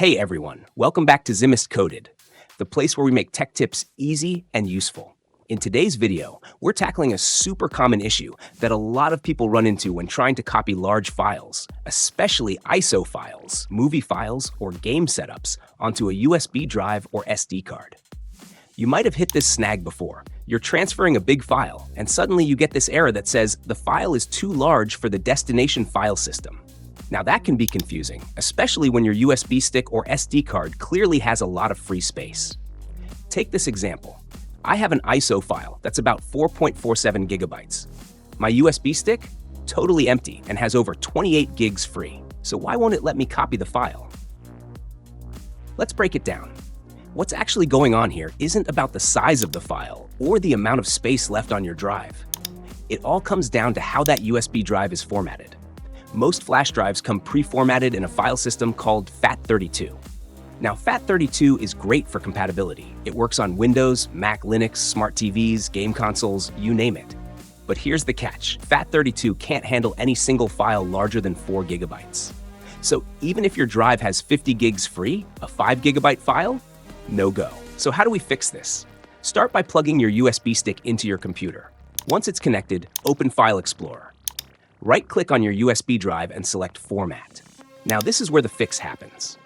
Hey everyone, welcome back to Zimist Coded, the place where we make tech tips easy and useful. In today's video, we're tackling a super common issue that a lot of people run into when trying to copy large files, especially ISO files, movie files, or game setups onto a USB drive or SD card. You might have hit this snag before. You're transferring a big file, and suddenly you get this error that says the file is too large for the destination file system. Now that can be confusing, especially when your USB stick or SD card clearly has a lot of free space. Take this example. I have an ISO file that's about 4.47 gigabytes. My USB stick? Totally empty and has over 28 gigs free. So why won't it let me copy the file? Let's break it down. What's actually going on here isn't about the size of the file or the amount of space left on your drive. It all comes down to how that USB drive is formatted. Most flash drives come pre-formatted in a file system called FAT32. Now, FAT32 is great for compatibility. It works on Windows, Mac, Linux, smart TVs, game consoles, you name it. But here's the catch. FAT32 can't handle any single file larger than 4 gigabytes. So even if your drive has 50 gigs free, a 5 gigabyte file? No go. So how do we fix this? Start by plugging your USB stick into your computer. Once it's connected, open File Explorer. Right-click on your USB drive and select Format. Now this is where the fix happens.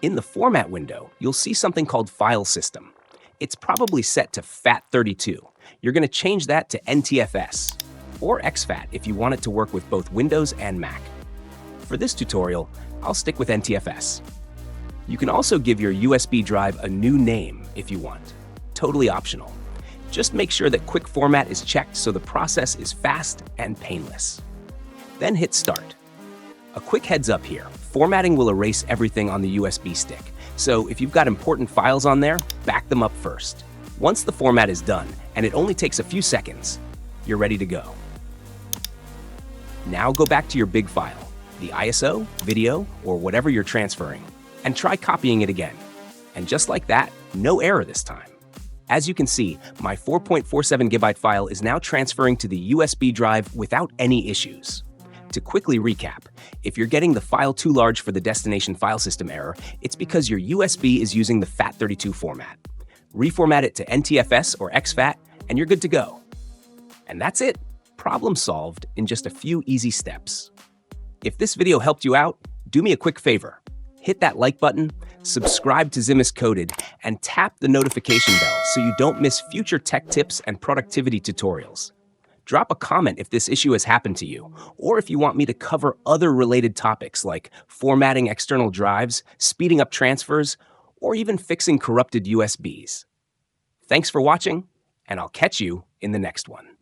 In the Format window, you'll see something called File System. It's probably set to FAT32. You're going to change that to NTFS, or exFAT if you want it to work with both Windows and Mac. For this tutorial, I'll stick with NTFS. You can also give your USB drive a new name if you want. Totally optional. Just make sure that Quick Format is checked so the process is fast and painless. Then hit Start. A quick heads up here, formatting will erase everything on the USB stick, so if you've got important files on there, back them up first. Once the format is done, and it only takes a few seconds, you're ready to go. Now go back to your big file, the ISO, video, or whatever you're transferring, and try copying it again. And just like that, no error this time. As you can see, my 4.47 gigabyte file is now transferring to the USB drive without any issues. To quickly recap, if you're getting the file too large for the destination file system error, it's because your USB is using the FAT32 format. Reformat it to NTFS or exFAT, and you're good to go. And that's it. Problem solved in just a few easy steps. If this video helped you out, do me a quick favor. Hit that like button, subscribe to Zimist Coded, and tap the notification bell so you don't miss future tech tips and productivity tutorials. Drop a comment if this issue has happened to you, or if you want me to cover other related topics like formatting external drives, speeding up transfers, or even fixing corrupted USBs. Thanks for watching, and I'll catch you in the next one.